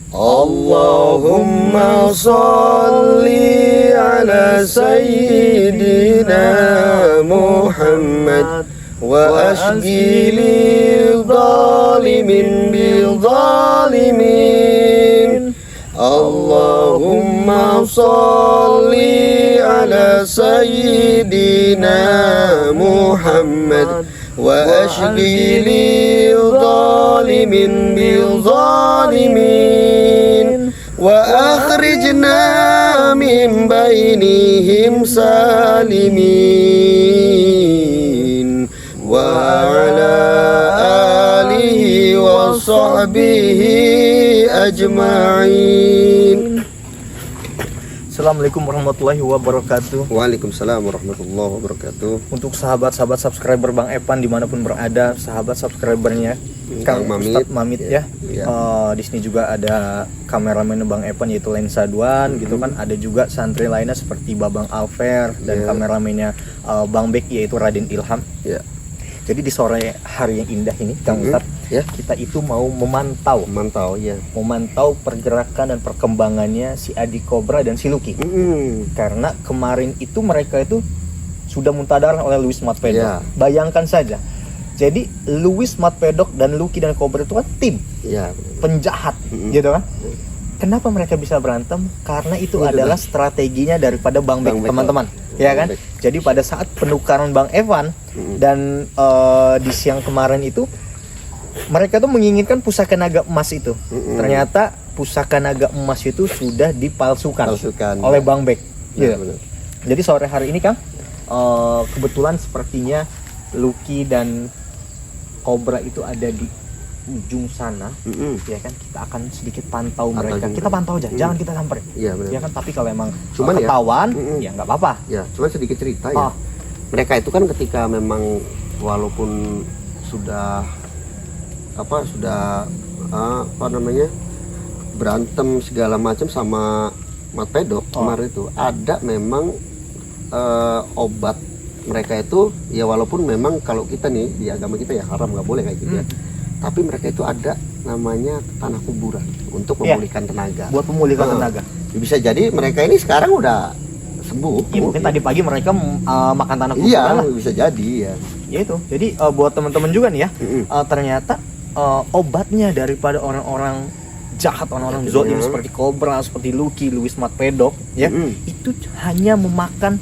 Allahumma salli ala sayyidina Muhammad wa ashghili zalimin bil zalimin. Allahumma salli ala sayyidina Muhammad wa ashghili zalimin bil zalimin wa akhrijna min bainihim salimin wa ala alihi wa sahbihi ajma'in. Assalamualaikum warahmatullahi wabarakatuh. Waalaikumsalam warahmatullahi wabarakatuh. Untuk sahabat-sahabat subscriber Bang Epan dimanapun berada, sahabat subscribernya Kang Ustadz Mamit ya. Di sini juga ada kameramen Bang Epan yaitu Lensa Duan gitu kan. Ada juga santri lainnya seperti Babang Alfer dan kameramennya Bang Bek yaitu Raden Ilham. Jadi di sore hari yang indah ini Kang Ustadz kita itu mau memantau pergerakan dan perkembangannya si Adi Cobra dan si Lucky. Karena kemarin itu mereka itu sudah muntadaran oleh Luis Matpedok. Bayangkan saja. Jadi Luis Matpedok dan Lucky dan Cobra itu kan tim penjahat gitu kan. Kenapa mereka bisa berantem? Karena itu adalah strateginya daripada Bang Bek, teman-teman. Ya kan? Jadi pada saat penukaran Bang Evan dan di siang kemarin itu mereka tuh menginginkan pusaka naga emas itu. Ternyata pusaka naga emas itu sudah dipalsukan oleh Bang Bek. Jadi sore hari ini Kang, kebetulan sepertinya Lucky dan Cobra itu ada di ujung sana, ya kan, kita akan sedikit pantau mereka. Kita pantau aja, jangan kita samperin. Ya kan, tapi kalau emang ketahuan, ya nggak apa-apa. Ya, cuma sedikit cerita ya. Mereka itu kan ketika memang walaupun sudah berantem segala macam sama Matpedok kemarin itu ada memang obat mereka itu ya, walaupun memang kalau kita nih di agama kita ya haram, nggak boleh kayak gitu ya. Tapi mereka itu ada namanya tanah kuburan untuk memulihkan tenaga. Buat memulihkan tenaga. Bisa jadi mereka ini sekarang udah sembuh. Ya, mungkin tadi pagi mereka makan tanah kuburan. Iya, bisa jadi ya. Ya itu. Jadi buat teman-teman juga nih ya, ternyata obatnya daripada orang-orang jahat, orang-orang zolim seperti Cobra, seperti Lucky, Luis Matpedok ya, itu hanya memakan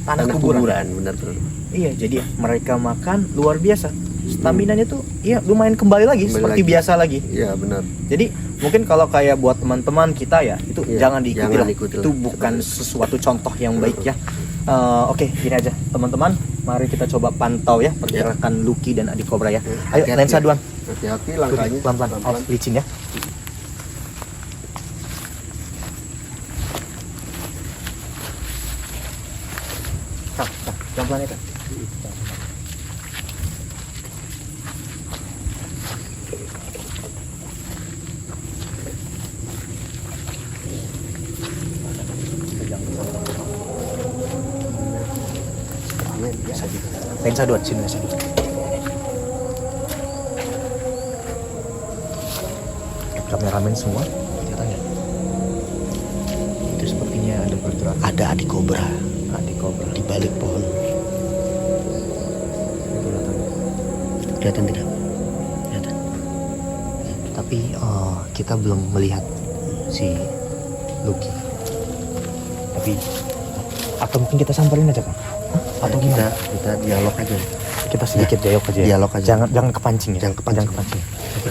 tanah kuburan. Benar-benar. Iya, jadi mereka makan luar biasa. Staminanya tuh ya lumayan kembali lagi seperti biasa lagi. Iya, benar. Jadi mungkin kalau kayak buat teman-teman kita ya, itu jangan diikuti lah. Itu bukan sesuatu contoh yang baik ya. Oke, gini aja teman-teman, mari kita coba pantau ya pergerakan Lucky dan Adi Cobra ya. Ayo, Lensa Duan. Hati-hati langkahnya. Pelan-pelan, awas licin ya. Pelan-pelan ya, Kak. Lensa Duan, sini Lensa Duan. Kameramen semua, kelihatan ya? Itu sepertinya ada pergerakan. Ada Adi Cobra di balik pohon. Kelihatan tidak? Kelihatan. Tapi kita belum melihat si Lucky. Tapi atau mungkin kita samperin aja Kang? Atau gimana? Kita dialog aja. Kita sedikit dialog aja. Dialog aja. Jangan kepancing ya. Jangan kepancing. Oke.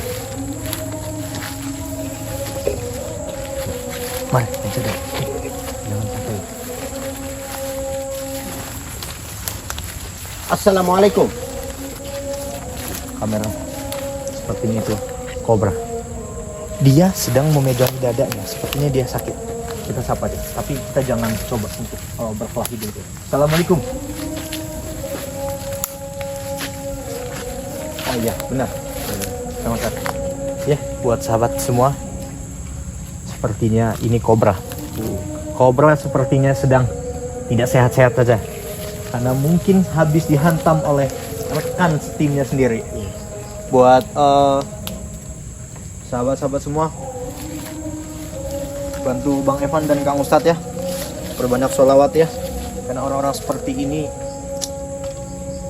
Mari, lanjut deh. Jangan sampai. Assalamualaikum. Kamera. Sepertinya itu Cobra. Dia sedang memegangi dadanya. Sepertinya dia sakit. Kita sapa aja. Tapi kita jangan coba untuk berkelahi dulu. Assalamualaikum. Oh iya, benar. Selamat datang. Ya, buat sahabat semua. Sepertinya ini Cobra. Cobra sepertinya sedang tidak sehat-sehat saja. Karena mungkin habis dihantam oleh rekan timnya sendiri. Buat sahabat-sahabat semua, Bantu Bang Evan dan Kang Ustadz ya. Perbanyak sholawat ya. Karena orang-orang seperti ini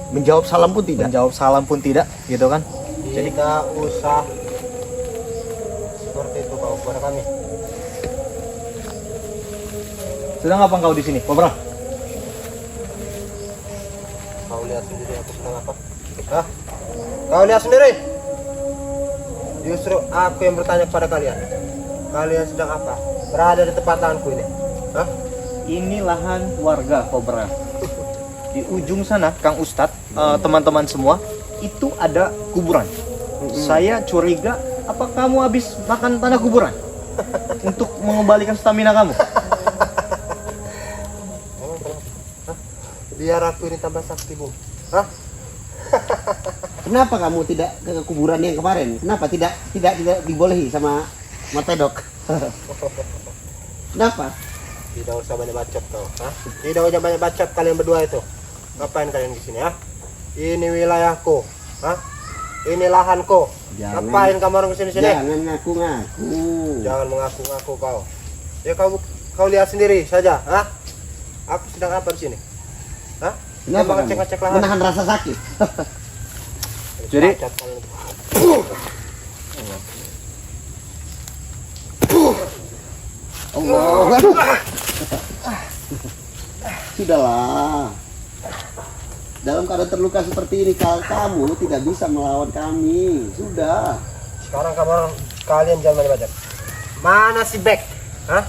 Menjawab salam pun tidak. menjawab salam pun tidak, gitu kan? Jadi tidak usah seperti itu kau kepada kami. Sedang apa engkau di sini, Kobra? Kau lihat sendiri aku sedang apa? Hah? Kau lihat sendiri. Justru aku yang bertanya kepada kalian. Kalian sedang apa? Berada di tempat tanganku ini. Hah? Ini lahan warga Kobra. Di ujung sana, Kang Ustadz, teman-teman semua, itu ada kuburan. Saya curiga, apa kamu habis makan tanah kuburan? Untuk mengembalikan stamina kamu? Biar aku ini tambah sakti, Bu. Hah? Kenapa kamu tidak ke kuburan yang kemarin? Kenapa tidak dibolehi sama Matpedok? Kenapa? Tidak usah banyak bacot kau. Hah? Tidak usah banyak bacot kalian berdua itu. Ngapain kalian di sini, ya? Ini wilayahku. Hah? Ini lahanku. Jangan. Ngapain kamu orang kesini sini? Jangan ngaku-ngaku. Jangan mengaku-ngaku kau. Ya kau lihat sendiri saja, hah? Aku sedang apa di sini? Hah? Kenapa kamu? Ngecek-ngecek lahan. Menahan rasa sakit. Jadi- Bacot kalian. Allah, aduh. Sudahlah. Dalam keadaan terluka seperti ini, kamu tidak bisa melawan kami. Sudah. Sekarang kalian jangan banyak bacot. Mana si Beck? Hah?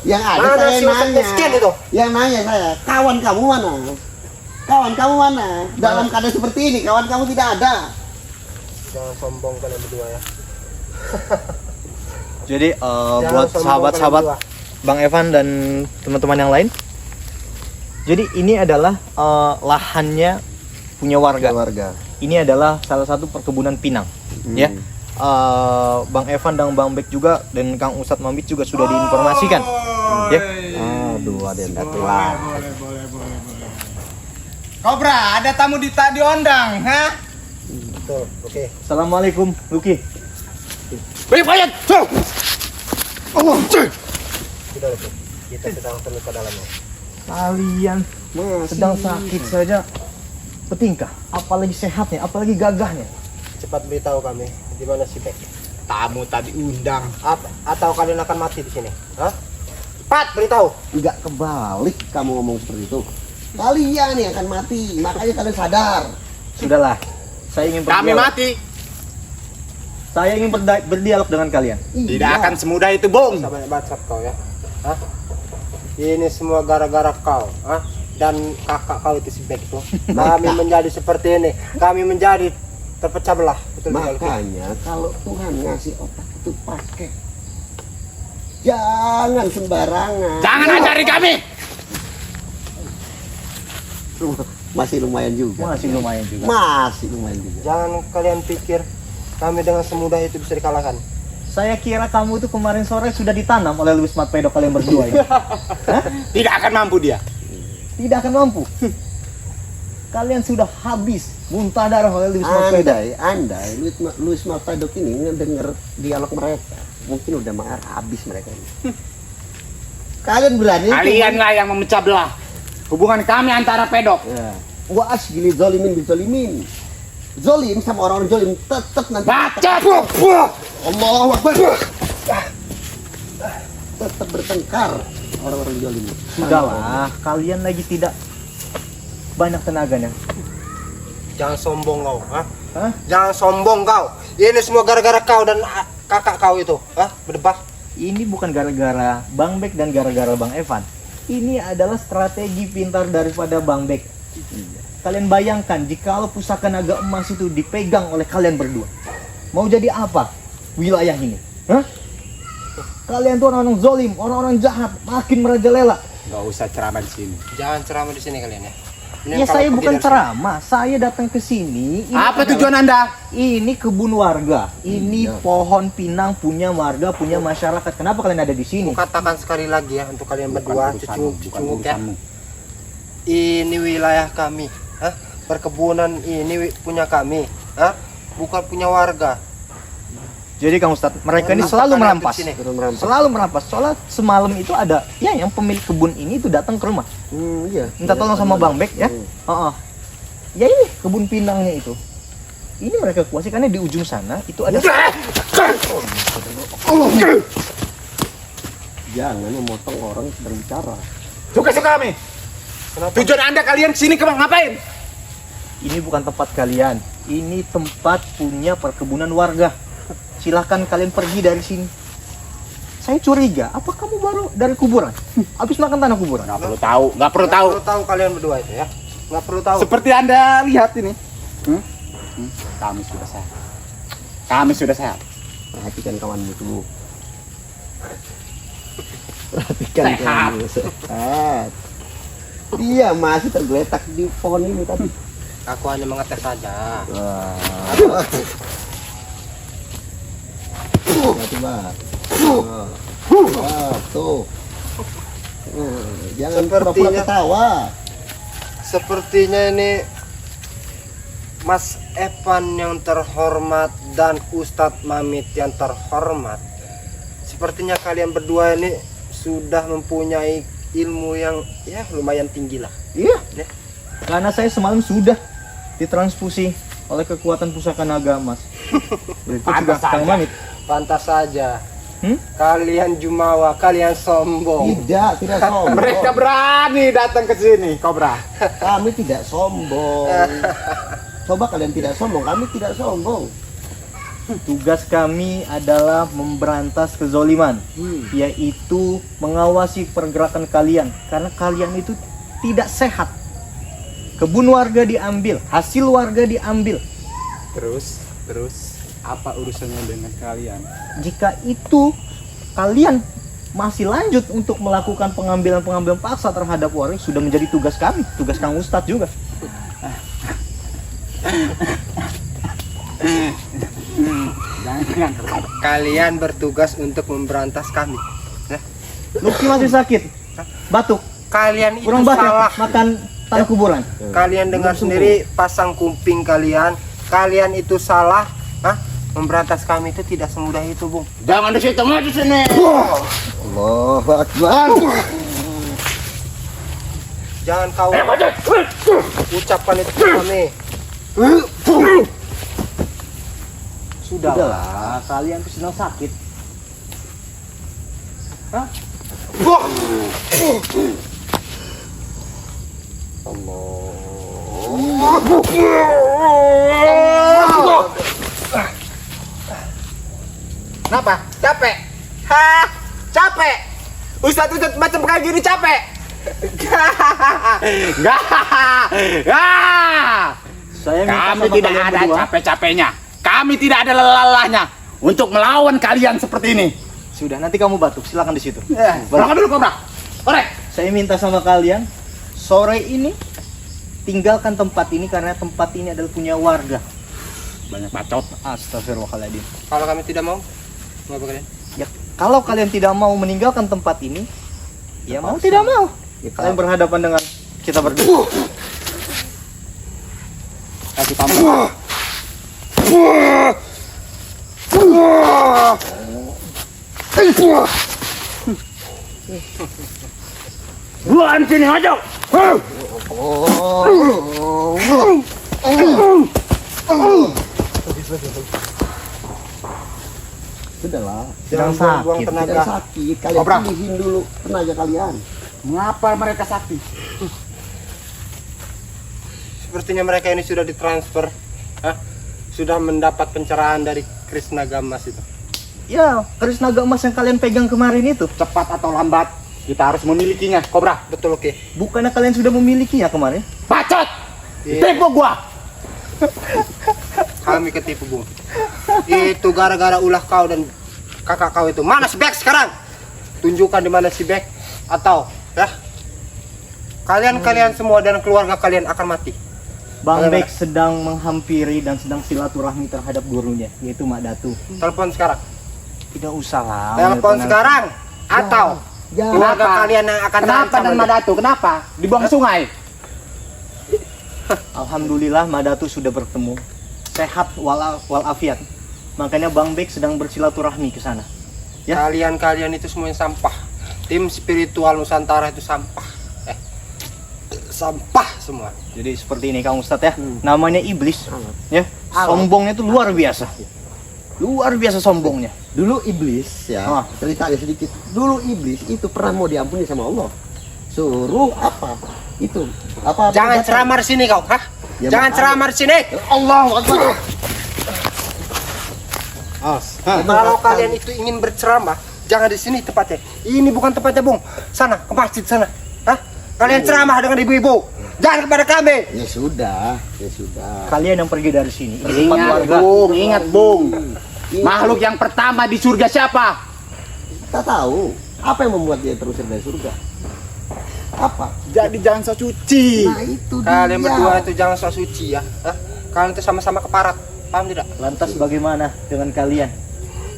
Yang ada Mana saya si Ustadz nanya. miskin itu? Yang nanya saya, kawan kamu mana? Kawan kamu mana? Dalam keadaan seperti ini, kawan kamu tidak ada. Jangan sombong kalian berdua ya. Jadi Jangan buat sombong sahabat-sahabat kalian berdua. Bang Evan dan teman-teman yang lain, jadi ini adalah lahannya punya warga. Ini adalah salah satu perkebunan pinang, ya. Bang Evan dan Bang Bek juga dan Kang Ustadz Mambit juga sudah diinformasikan, ya. Aduh, ada yang datang lah. Boleh. Kobra, ada tamu diundang, ha? Betul, oke. Assalamualaikum, Luki. Sudah oke. Kita sedang terluka dalamnya. Kalian sedang sakit saja, petingkah, apalagi sehatnya, apalagi gagahnya. Cepat beritahu kami di mana si Beck. Tamu tadi undang. Atau kalian akan mati di sini. Hah? Cepat beritahu. Enggak kebalik kamu ngomong seperti itu. Kalian yang akan mati, makanya kalian sadar. Sudahlah, saya ingin Kami berdialog. mati. Saya ingin berdialog dengan kalian. Tidak Iya. akan semudah itu, Bung. Usah banyak bacot kau ya. Hah? Ini semua gara-gara kau, hah? Dan kakak kau itu si Beck itu. Kami menjadi seperti ini. Kami menjadi terpecah belah. Betul betul. Makanya kalau Tuhan ngasih otak itu pakai. Jangan sembarangan. Jangan ajari kami. Masih lumayan juga. Masih lumayan juga. Masih lumayan juga. Jangan kalian pikir kami dengan semudah itu bisa dikalahkan. Saya kira kamu itu kemarin sore sudah ditanam oleh Luis Matpedok kalian berdua ini. Tidak akan mampu dia. Tidak akan mampu. Kalian sudah habis, muntah darah oleh Luis Matpedok. Andai Luis Matpedok ini ngedenger dialog mereka, mungkin udah marah habis mereka ini. Kalian berani? Kalianlah yang memecah belah hubungan kami antara pedok. Ya. Wa asgili zolimin bizolimin. Zolim sama orang-orang zolim tetap nanti Baca. Allahu Akbar. Tetap bertengkar orang-orang zolim. Sudahlah, kalian lagi tidak banyak tenaganya. Jangan sombong kau, hah? Hah? Jangan sombong kau. Ini semua gara-gara kau dan kakak kau itu, hah? Berdebah. Ini bukan gara-gara Bang Bek dan gara-gara Bang Evan. Ini adalah strategi pintar daripada Bang Bek. Kalian bayangkan jikalau pusaka naga emas itu dipegang oleh kalian berdua. Mau jadi apa wilayah ini? Hah? Kalian tuh orang-orang zolim, orang-orang jahat, makin merajalela. Gak usah ceramah di sini. Jangan ceramah di sini kalian ya. Ya saya bukan ceramah, saya datang ke sini. Ini Apa adalah- tujuan Anda? Ini kebun warga. Ini pohon pinang punya warga, punya masyarakat. Kenapa kalian ada di sini? Katakan sekali lagi ya untuk kalian berdua, Bukan cucu-cucu ya. urusanmu. Ini wilayah kami, hah? Perkebunan ini punya kami, hah? Bukan punya warga. Jadi Kang Ustadz, mereka ini selalu merampas. Selalu merampas. Soalnya semalam itu ada ya yang pemilik kebun ini itu datang ke rumah. Iya. Minta tolong sama Bang Bek ya. Ya ini kebun pinangnya itu. Ini mereka kuasai karena di ujung sana itu ada. Jangan memotong orang sedang bicara. Suka-suka kami. Tujuan Anda kalian kesini ngapain? Ini bukan tempat kalian. Ini tempat punya perkebunan warga. Silahkan kalian pergi dari sini. Saya curiga, apa kamu baru dari kuburan? Habis makan tanah kuburan? Nggak perlu tahu, nggak perlu tahu. Nggak perlu tahu kalian berdua itu ya. Nggak perlu tahu. Seperti Anda lihat ini. Kami sudah sehat. Kami sudah sehat. Perhatikan kawanmu dulu. Perhatikan kawanmu sehat. Dia masih tergeletak di pohon ini tadi. Aku hanya mengetes saja. Coba. Tuh. Jangan pura-pura ketawa. Sepertinya ini Mas Evan yang terhormat dan Ustadz Mamit yang terhormat. Sepertinya kalian berdua ini sudah mempunyai ilmu yang ya lumayan tinggi lah. Iya. Karena saya semalam sudah ditransfusi oleh kekuatan pusaka naga emas. Itu juga Kang Mamit. Pantas saja. Kalian jumawa, kalian sombong. Tidak sombong. Mereka berani datang ke sini, Kobra. Kami tidak sombong. Coba kalian tidak sombong, kami tidak sombong. Tugas kami adalah memberantas kezoliman, yaitu mengawasi pergerakan kalian, karena kalian itu tidak sehat. Kebun warga diambil, hasil warga diambil. Terus apa urusannya dengan kalian? Jika itu kalian masih lanjut untuk melakukan pengambilan paksa terhadap warga, sudah menjadi tugas kami, tugas Kang Ustadz juga. Jangan. Kalian bertugas untuk memberantas kami. Lutfi masih sakit, batuk, Kalian itu kurang banyak salah. makan tanah kuburan. Kalian dengar sendiri, pasang kuping kalian. Kalian itu salah. Memberantas kami itu tidak semudah itu, Bung. Jangan di situ, di sini. Allahu Akbar. Jangan kau ucapkan itu ke kami. Sudahlah, kalian tuh sedang sakit. Kenapa? Capek? Capek? Ustadz macam kayak gini capek? Enggak. Saya minta Kami sama tidak kalian ada berdua. capek-capeknya. Kami tidak ada lelahnya untuk melawan kalian seperti ini. Sudah, nanti kamu batuk, silakan di situ. Berangkat dulu, Kobra. Korek. Saya minta sama kalian sore ini tinggalkan tempat ini karena tempat ini adalah punya warga. Banyak bacot. Astagfirullahaladzim. Kalau kami tidak mau, ngapa kalian? Ya, kalau kalian tidak mau meninggalkan tempat ini, ya mau tidak mau. Kalian berhadapan dengan kita berdua. Kasih pamor. Buan sini aja. Sudahlah. Sedang buang sakit. tenaga. Tidak sakit. Kalian Kobra. pilihin dulu tenaga kalian. Mengapa mereka sakti? Sepertinya mereka ini sudah ditransfer. Sudah mendapat pencerahan dari Krishna Gamas itu. Ya, keris naga emas yang kalian pegang kemarin itu. Cepat atau lambat, kita harus memilikinya, Kobra. Betul, oke. Bukannya kalian sudah memilikinya kemarin? Bacot! Iya. Tipu gua! Kami ketipu, Bung. Itu gara-gara ulah kau dan kakak kau itu. Mana si Bek sekarang? Tunjukkan di mana si Bek. Atau, ya. Kalian semua dan keluarga kalian akan mati. Bang Bagaimana? Bek sedang menghampiri dan sedang silaturahmi terhadap gurunya, yaitu Mak Datu. Telepon sekarang. Tidak usah lah. Telepon sekarang. Atau keluarga kalian yang akan Kenapa terancam dan nanti. Madatu? Kenapa? Dibuang ke sungai. Alhamdulillah Mak Datu sudah bertemu. Sehat walafiat. Makanya Bang Bek sedang bersilaturahmi ke sana. Ya. Kalian itu semuanya sampah. Tim spiritual Nusantara itu sampah. Sampah semua. Jadi seperti ini Kang Ustadz ya. Namanya iblis. Ya. Sombongnya itu luar biasa. Luar biasa sombongnya. Dulu iblis ya, ceritanya sedikit. Dulu iblis itu pernah mau diampuni sama Allah. Suruh apa? Itu apa? Jangan ceramah sini kau, hah? Ya, Jangan makanya. ceramah sini. Allahu Akbar. Kalau kalian itu ingin berceramah, jangan di sini tempatnya. Ini bukan tempatnya, Bung. Sana, ke masjid sana. Hah? Kalian ceramah dengan ibu-ibu. Jangan kepada kami. Ya sudah. Kalian yang pergi dari sini. Ingat Bung. Makhluk yang pertama di surga siapa? Kita tahu apa yang membuat dia terusir dari surga. Apa? Jadi jangan sok cuci. Nah itu Kalian dia. berdua itu jangan sok suci ya. Hah? Kalian itu sama-sama keparat. Paham tidak? Lantas bagaimana dengan kalian?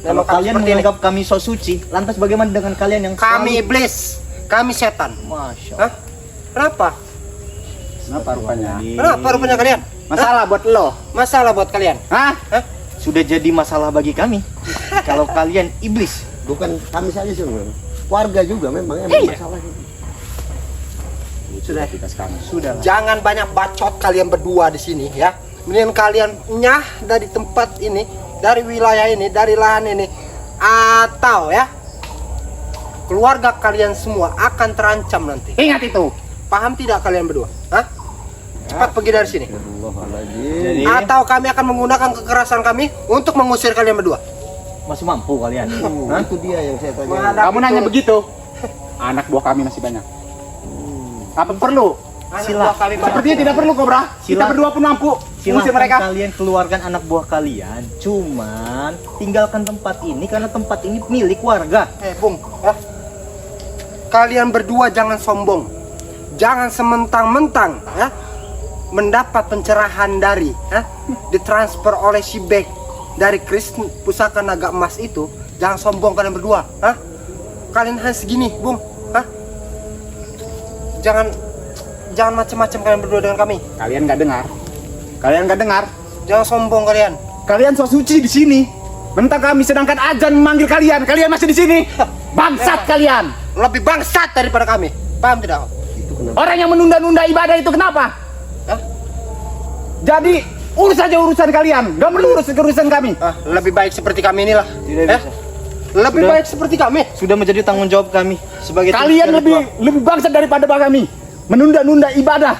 Kalau Memang kami kalian seperti ini. menganggap kami so suci, lantas bagaimana dengan kalian yang Kami selalu- iblis. Kami setan. Masya Allah. Hah? Kenapa? Kenapa rupanya? Kenapa rupanya kalian? Masalah buat lo. Masalah buat kalian. Hah? Hah? Sudah jadi masalah bagi kami. Kalau kalian iblis. Bukan kami saja sih, memang. Warga juga memang masalah itu. Sudah. Kami. Sudah. Jangan banyak bacot kalian berdua di sini ya. Mendingan kalian nyah dari tempat ini, dari wilayah ini, dari lahan ini, atau ya keluarga kalian semua akan terancam nanti. Ingat itu. Paham tidak kalian berdua? Hah? Cepat pergi dari sini. Jadi Atau kami akan menggunakan kekerasan kami untuk mengusir kalian berdua. masih mampu kalian. Hah? Itu dia yang saya tanya. Menghadapi Kamu nanya itu, begitu. Anak buah kami masih banyak. Apa perlu? anak Sila. buah kami banyak. Sepertinya tidak perlu Kobra. Kita Sila. berdua pun mampu mengusir Silahkan mereka. kalian keluarkan anak buah kalian. Cuman tinggalkan tempat ini karena tempat ini milik warga. Bung, ya. Kalian berdua jangan sombong. Jangan sementang-mentang ya mendapat pencerahan dari ditransfer oleh si Bek dari Kris pusaka naga emas itu. Jangan sombong kalian berdua, hah? Kalian hanya segini, Bung, hah? Jangan macam-macam kalian berdua dengan kami. Kalian nggak dengar? Jangan sombong kalian. Kalian sok suci di sini. Bentar kami sedangkan azan memanggil kalian. Kalian masih di sini. Bangsat kalian. Lebih bangsat daripada kami. Paham tidak? Itu kenapa? Orang yang menunda-nunda ibadah itu kenapa? Hah? Jadi urus saja urusan kalian. Gak perlu urus urusan kami. Lebih baik seperti kami inilah. Tidak Eh? bisa. Lebih Sudah. baik seperti kami. Sudah menjadi tanggung jawab kami sebagai tim Kalian spiritual. lebih bangsat daripada kami. Menunda-nunda ibadah.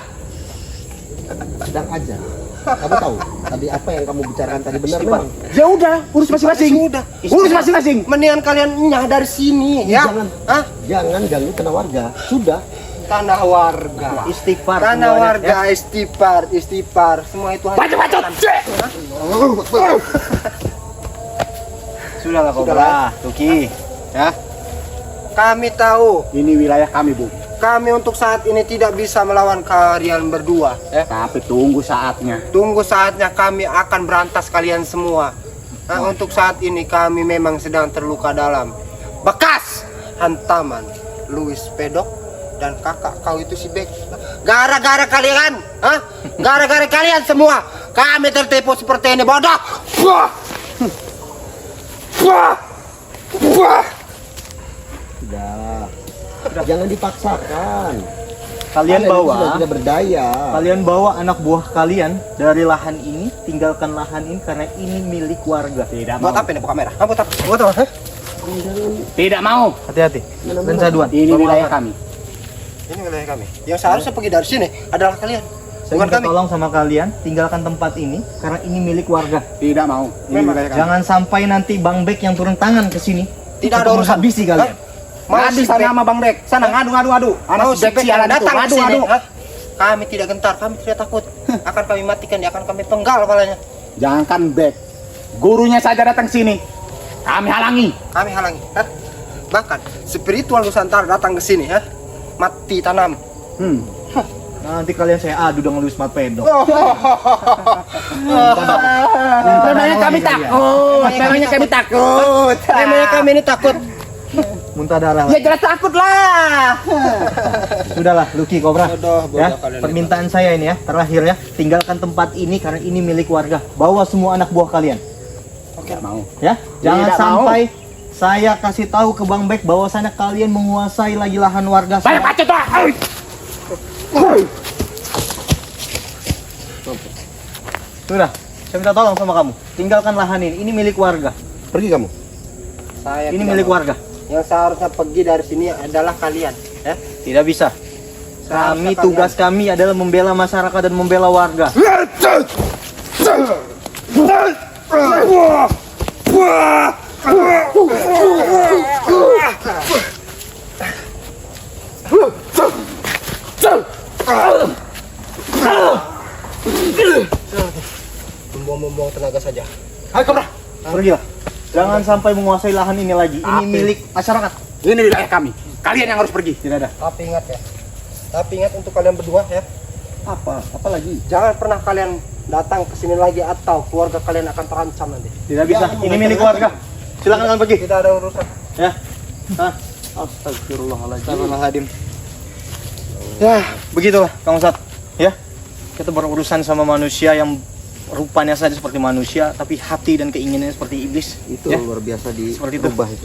Sedang aja. Kamu tahu tadi apa yang kamu bicarakan tadi benar memang. Ya udah, urus masing-masing. Sudah. Urus masing-masing. Mendingan kalian nyah dari sini ya. Jangan. Hah? Jangan ganggu tanah warga. Sudah. Tanah warga. Istighfar Tanah semuanya, warga, ya. istighfar. Semua itu hanya Bacot-bacot. Sudahlah kau Sudahlah. Tuki. Ya. Kami tahu Ini wilayah kami, Bu. kami untuk saat ini tidak bisa melawan kalian berdua ya. Tapi tunggu saatnya. Tunggu saatnya kami akan berantas kalian semua. Nah, untuk saat ini kami memang sedang terluka dalam bekas hantaman Louis Pedok dan kakak kau itu si Bek. Gara-gara kalian, hah? Gara-gara kalian semua kami tertipu seperti ini, bodoh. Wah. Wah. Wah. Sudah. Jangan dipaksakan. Kalian Anda itu bawa sudah tidak berdaya. Kalian bawa anak buah kalian dari lahan ini, tinggalkan lahan ini karena ini milik warga. Tidak Buat mau. apa ini buka merah? Buat apa? Buat apa? Hah? Tidak mau. Hati-hati. Dan saduan. Ini wilayah kami. Ini wilayah kami. Yang seharusnya pergi dari sini adalah kalian, Saya bukan minta kami. tolong sama kalian, tinggalkan tempat ini karena ini milik warga. Tidak mau. Ini Memang. wilayah kami. Jangan sampai nanti Bang Bek yang turun tangan ke sini. Tidak ada untuk urusan. menghabisi kalian. Ngadu sana sama Bang Bek. Sana ngadu. Anak Mau si Bek yang sialan itu. datang ke sini, Ngadu. hah? Kami tidak gentar, kami tidak takut. Akan kami matikan, dia akan kami penggal kepalanya. Jangankan Bek. Gurunya saja datang sini. Kami halangi. Kami halangi, hah? Bahkan spiritual Nusantara datang ke sini, hah? Mati tanam. Nanti kalian saya adu dengan Louis Pedok. Memangnya kami takut. Memangnya kami takut. Memangnya kami ini takut. Muntah darah. Ya jelas takut lah. Sudahlah, Lucky Cobra. Bodoh, Ya, kalian. permintaan saya ini ya, terakhir ya, tinggalkan tempat ini karena ini milik warga. Bawa semua anak buah kalian. Oke. Tidak mau. Ya, jangan Tidak sampai saya kasih tahu ke Bang Bek bahwasannya kalian menguasai lagi lahan warga. Banyak bacot lah. Sudah, saya minta tolong sama kamu. Tinggalkan lahan ini. Ini milik warga. Pergi kamu. Saya Ini tidak milik mau. warga. Yang seharusnya pergi dari sini adalah kalian, ya. Tidak bisa. Kami, tugas kami adalah membela masyarakat dan membela warga. Membuang-membuang tenaga saja. Ayo Kobra. Pergilah. Jangan sampai menguasai lahan ini lagi. Ini Tapi- milik masyarakat. Ini wilayah kami. Kalian yang harus pergi. Tidak ada. Tapi ingat ya. Tapi ingat untuk kalian berdua ya. Apa? Apa lagi? Jangan pernah kalian datang ke sini lagi atau keluarga kalian akan terancam nanti. Tidak bisa. Ini milik warga. Silakan kalian pergi. Tidak ada urusan. Ya. Astagfirullahaladzim. Ya, begitulah Kang Ustadz. Ya. Kita berurusan sama manusia yang rupanya saja seperti manusia, tapi hati dan keinginannya seperti iblis. Itu ya. luar biasa Seperti itu. dirubah itu.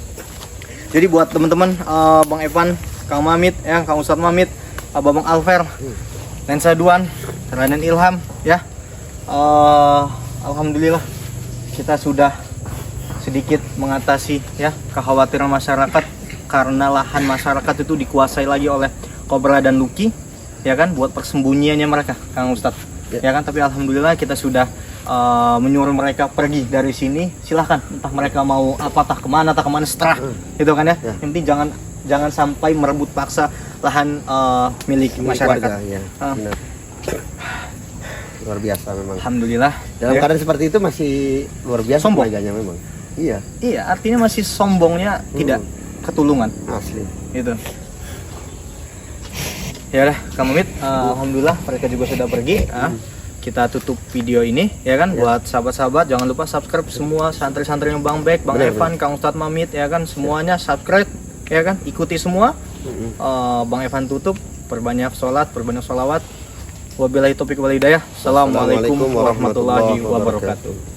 Jadi buat teman-teman, Bang Evan, Kang Mamit, ya, Kang Ustadz Mamit, Bang Alfer, Lensa Duan, Raden Ilham, ya. Alhamdulillah kita sudah sedikit mengatasi ya kekhawatiran masyarakat karena lahan masyarakat itu dikuasai lagi oleh Kobra dan Lucky, ya kan, buat persembunyiannya mereka, Kang Ustadz. Ya kan, tapi alhamdulillah kita sudah menyuruh mereka pergi dari sini. Silahkan, entah mereka mau apa, tah kemana seterah, gitu kan ya. Yang penting jangan sampai merebut paksa lahan milik masyarakat. Warga, ya, Ah. benar. Luar biasa memang. Alhamdulillah. Dalam Ya. keadaan seperti itu masih luar biasa Sombong. tenaganya memang. Iya, Iya, artinya masih sombongnya tidak ketulungan, asli. gitu. Ya udah, Kang Mamit, alhamdulillah mereka juga sudah pergi. Kita tutup video ini, ya kan. Buat sahabat-sahabat, jangan lupa subscribe semua santri-santri yang Bang Bek, Bang Benar, Evan, Kang Ustadz Mamit, ya kan, semuanya subscribe, ya kan, ikuti semua. Bang Evan tutup, perbanyak sholat, perbanyak sholawat. Wabillahi taufiq wal hidayah. Assalamualaikum warahmatullahi wabarakatuh.